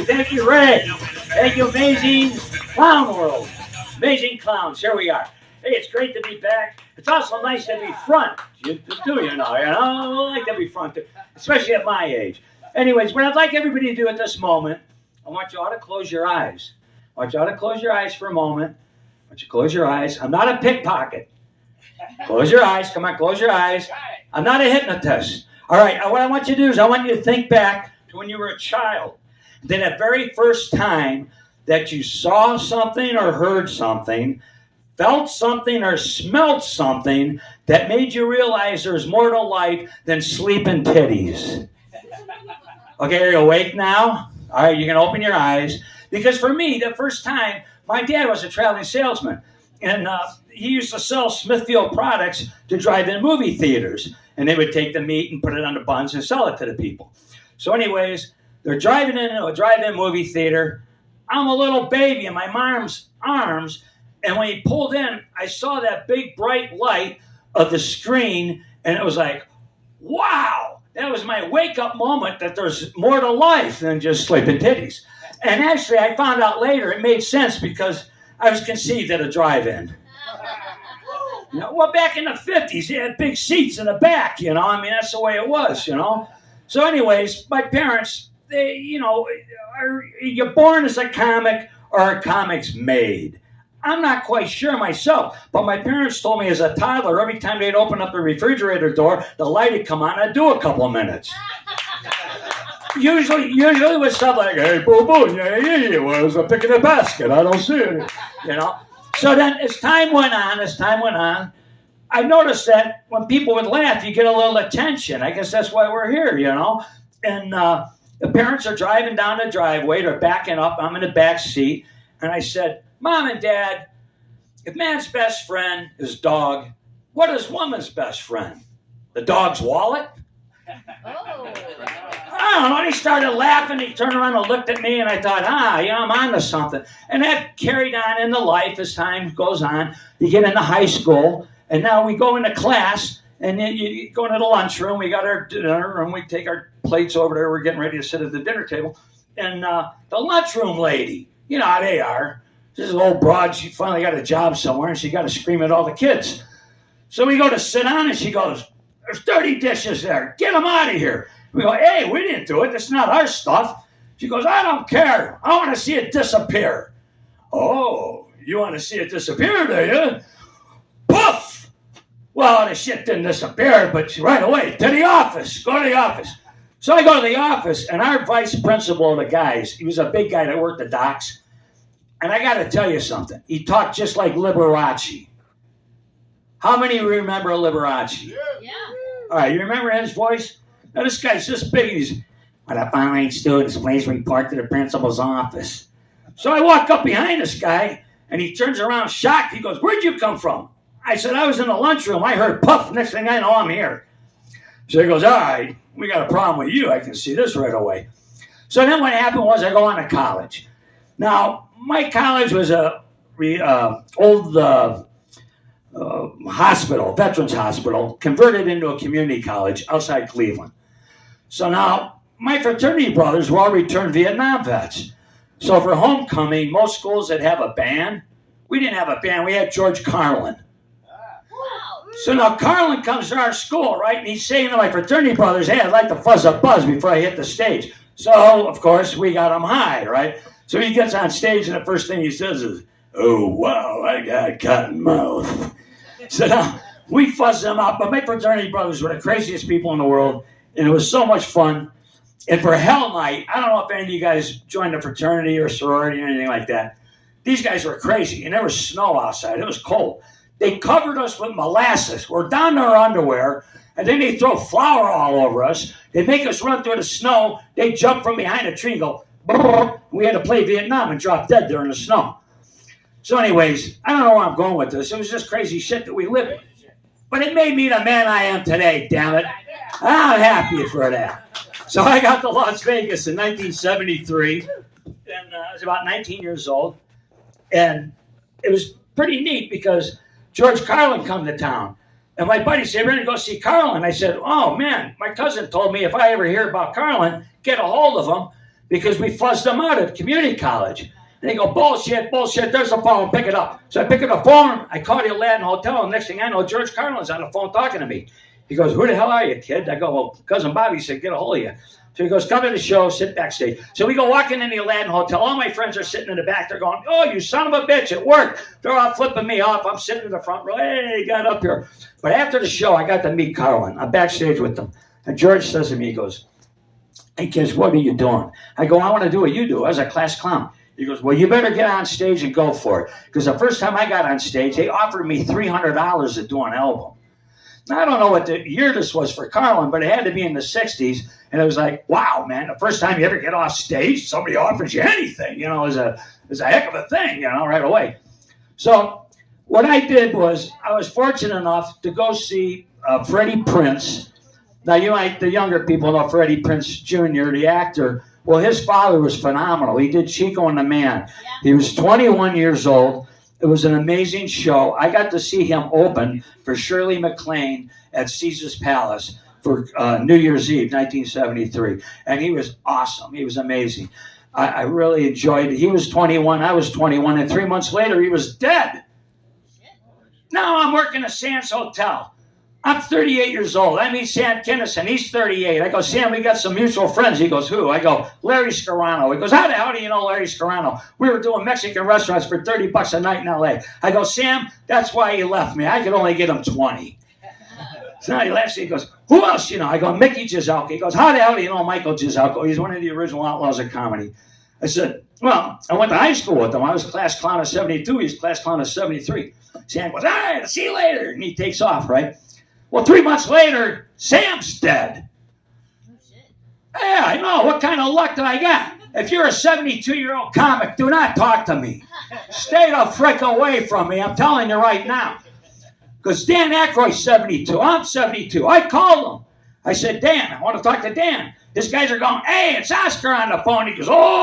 Thank you, Ray. Thank you, Amazing Clown World. Amazing Clowns, here we are. Hey, it's great to be back. It's also nice to be front. You know, I like to be front, especially at my age. Anyways, what I'd like everybody to do at this moment, I want you all to close your eyes. I want you all to close your eyes for a moment. I want you to close your eyes. I'm not a pickpocket. Close your eyes. Come on, close your eyes. I'm not a hypnotist. All right, what I want you to do is I want you to think back to when you were a child. Then that very first time that you saw something or heard something, felt something or smelled something that made you realize there's more to life than sleeping titties. Okay, are you awake now? All right, you can open your eyes. Because for me, the first time, my dad was a traveling salesman. And he used to sell Smithfield products to drive-in movie theaters. And they would take the meat and put it on the buns and sell it to the people. So anyways, they're driving into a drive-in movie theater. I'm a little baby in my mom's arms. And when he pulled in, I saw that big bright light of the screen. And it was like, wow, that was my wake-up moment that there's more to life than just sleeping titties. And actually, I found out later it made sense because I was conceived at a drive-in. You know, well, back in the 50s, they had big seats in the back, you know. I mean, that's the way it was, you know. So anyways, my parents, they, you know, you're born as a comic or a comic's made. I'm not quite sure myself, but my parents told me as a toddler, every time they'd open up the refrigerator door, the light would come on, I'd do a couple of minutes. Usually with stuff like, hey, boo-boo, yeah, was a pick in the basket, I don't see it, you know. So then as time went on, I noticed that when people would laugh, you get a little attention. I guess that's why we're here, you know. And the parents are driving down the driveway, they're backing up, I'm in the back seat, and I said, Mom and Dad, if man's best friend is dog, what is woman's best friend? The dog's wallet? Oh. I don't know. And he started laughing. He turned around and looked at me, and I thought, yeah, I'm on to something. And that carried on into life as time goes on. You get into high school, and now we go into class, and then you go into the lunchroom. We got our dinner, and we take our plates over there. We're getting ready to sit at the dinner table. And the lunchroom lady, you know how they are. This is an old broad. She finally got a job somewhere, and she got to scream at all the kids. So we go to sit down, and she goes, there's dirty dishes there. Get them out of here. We go, hey, we didn't do it. That's not our stuff. She goes, I don't care. I want to see it disappear. Oh, you want to see it disappear, do you? Poof! Well, the shit didn't disappear, but right away, to the office. Go to the office. So I go to the office, and our vice principal of the guys, he was a big guy that worked the docks. And I got to tell you something. He talked just like Liberace. How many of you remember Liberace? Yeah. All right, you remember his voice? Now, this guy's this big, and he's, when I finally stood, this place report to the principal's office. So I walk up behind this guy, and he turns around shocked. He goes, where'd you come from? I said, I was in the lunchroom. I heard puff. Next thing I know, I'm here. So he goes, all right, we got a problem with you. I can see this right away. So then what happened was I go on to college. Now, my college was a old hospital, veterans hospital, converted into a community college outside Cleveland. So now, my fraternity brothers were all returned Vietnam vets. So for homecoming, most schools that have a band, we didn't have a band, we had George Carlin. Wow. So now Carlin comes to our school, right, and he's saying to my fraternity brothers, hey, I'd like to fuzz a buzz before I hit the stage. So, of course, we got him high, right? So he gets on stage, and the first thing he says is, oh, wow, I got cotton mouth. So now, we fuzzed them up, but my fraternity brothers were the craziest people in the world, and it was so much fun. And for Hell Night, I don't know if any of you guys joined a fraternity or sorority or anything like that. These guys were crazy, and there was snow outside. It was cold. They covered us with molasses. We're down to our underwear, and then they throw flour all over us. They make us run through the snow. They jump from behind a tree and go, brrr. We had to play Vietnam and drop dead during the snow. So anyways, I don't know where I'm going with this. It was just crazy shit that we lived with. But it made me the man I am today, damn it. I'm happy for that. So I got to Las Vegas in 1973, and I was about 19 years old, and it was pretty neat because George Carlin come to town. And my buddy said, we're going to go see Carlin. I said, oh, man, my cousin told me if I ever hear about Carlin, get a hold of him because we fuzzed him out at community college. And they go, bullshit, there's the phone, pick it up. So I pick up the phone, I call the Aladdin Hotel, and next thing I know, George Carlin's on the phone talking to me. He goes, who the hell are you, kid? I go, well, Cousin Bobby said, get a hold of you. So he goes, come to the show, sit backstage. So we go walking in the Aladdin Hotel. All my friends are sitting in the back. They're going, oh, you son of a bitch, it worked. They're all flipping me off. I'm sitting in the front row. Hey, got up here. But after the show, I got to meet Carlin. I'm backstage with them. And George says to me, he goes, hey, kids, what are you doing? I go, I want to do what you do. I was a class clown. He goes, well, you better get on stage and go for it. Because the first time I got on stage, they offered me $300 to do an album. Now, I don't know what the year this was for Carlin, but it had to be in the 60s. And it was like, wow, man, the first time you ever get off stage, somebody offers you anything, you know, is a heck of a thing, you know, right away. So what I did was I was fortunate enough to go see Freddie Prinze. Now, the younger people know Freddie Prinze Jr., the actor. Well, his father was phenomenal. He did Chico and the Man. Yeah. He was 21 years old. It was an amazing show. I got to see him open for Shirley MacLaine at Caesar's Palace for New Year's Eve, 1973. And he was awesome. He was amazing. I really enjoyed it. He was 21. I was 21. And 3 months later, he was dead. Now I'm working at Sands Hotel. I'm 38 years old. I meet Sam Kinison. He's 38. I go, Sam, we got some mutual friends. He goes, who? I go, Larry Scarano. He goes, how the hell do you know Larry Scarano? We were doing Mexican restaurants for $30 a night in L.A. I go, Sam, that's why he left me. I could only get him 20. So now he laughs. He goes, who else you know? I go, Mickey Gissalke. He goes, how the hell do you know Michael Gissalke? He's one of the original outlaws of comedy. I said, well, I went to high school with him. I was class clown of 72. He was class clown of 73. Sam goes, all right, see you later. And he takes off, right? Well, 3 months later, Sam's dead. Oh, shit. Yeah, I know. What kind of luck did I get? If you're a 72-year-old comic, do not talk to me. Stay the frick away from me. I'm telling you right now. Because Dan Aykroyd's 72. I'm 72. I called him. I said, Dan, I want to talk to Dan. These guys are going, hey, it's Oscar on the phone. He goes, oh.